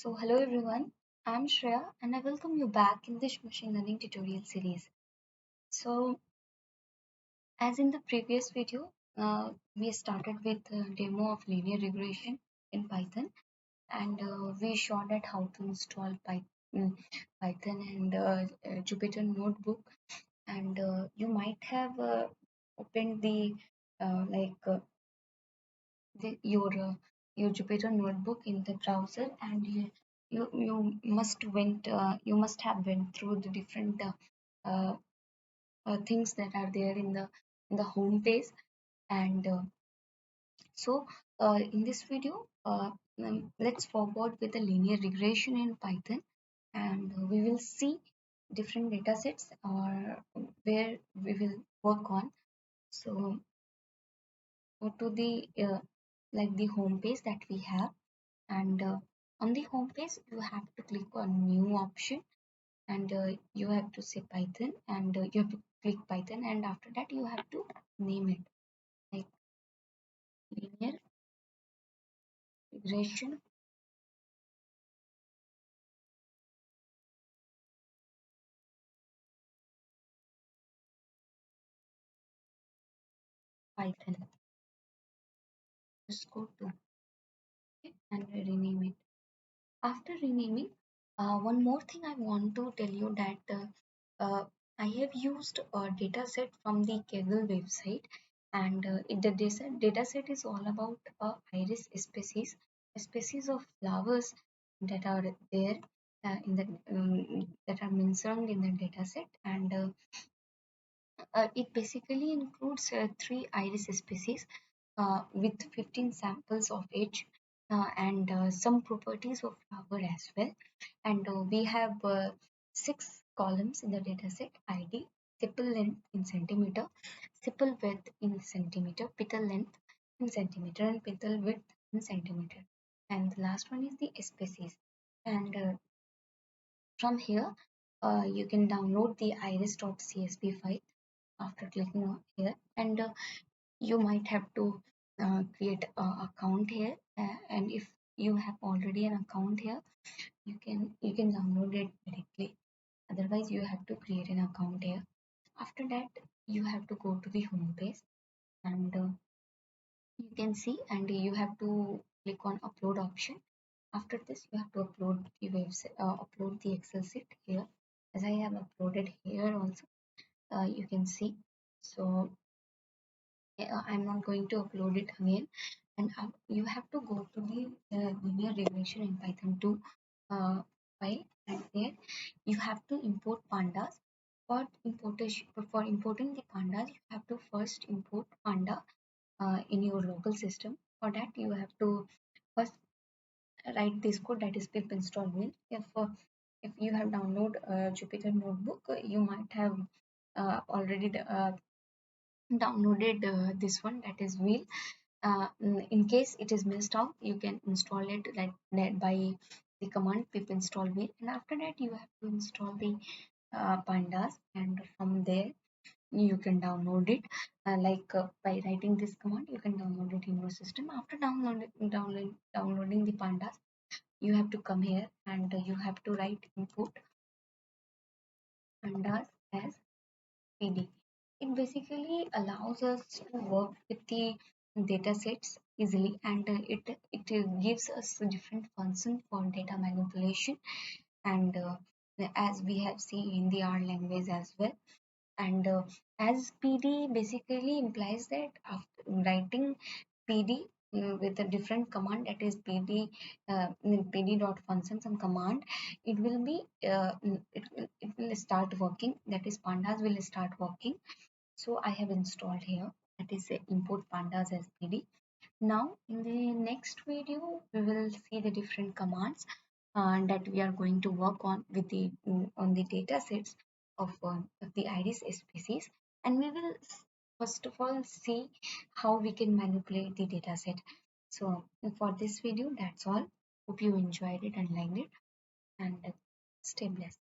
Hello everyone, I'm Shreya and I welcome you back in this machine learning tutorial series. So, as in the previous video, we started with a demo of linear regression in Python and we showed at how to install Python and Jupyter Notebook. And you might have opened your Jupyter Notebook in the browser, and you must have went through the different uh, things that are there in the home page. And in this video, let's forward with the linear regression in Python, and we will see different data sets or where we will work on. So go to the the home page that we have, and on the home page you have to click on new option, and you have to say Python, and you have to click Python, and after that you have to name it like linear regression Python. Just go to it and rename it. After renaming, one more thing I want to tell you that I have used a dataset from the Kaggle website, and the dataset is all about iris species of flowers that are there in the that are mentioned in the dataset, and it basically includes three iris species with 15 samples of each, and some properties of flower as well. And we have six columns in the dataset: ID, sepal length in centimeter, sepal width in centimeter, petal length in centimeter, and petal width in centimeter. And the last one is the species. And from here, you can download the iris.csv file after clicking on here, and you might have to create an account here, and if you have already an account here, you can download it directly. Otherwise you have to create an account here. After that you have to go to the home page, and you can see, and you have to click on upload option. After this you have to upload the website, upload the Excel sheet here, as I have uploaded here also. You can see. So I'm not going to upload it again, and you have to go to the linear regression in Python 2 file, and there you have to import pandas. For importing the pandas, you have to first import panda in your local system. For that, you have to first write this code, that is pip install wheel. If you have downloaded Jupyter Notebook, you might have already downloaded this one, that is wheel. In case it is missed out, you can install it like that by the command pip install wheel, and after that you have to install the pandas, and from there you can download it, by writing this command you can download it in your system. After downloading the pandas, you have to come here, and you have to write input pandas as PD. It basically allows us to work with the data sets easily, and it gives us a different function for data manipulation, and as we have seen in the R language as well. And as PD basically implies that after writing PD with a different command, that is PD dot function some command, it will be it will start working, that is pandas will start working. So I have installed here, that is import pandas as PD. Now in the next video we will see the different commands that we are going to work on with the on the data sets of the iris species, and we will first of all see how we can manipulate the data set. So for this video, that's all. Hope you enjoyed it and liked it, and stay blessed.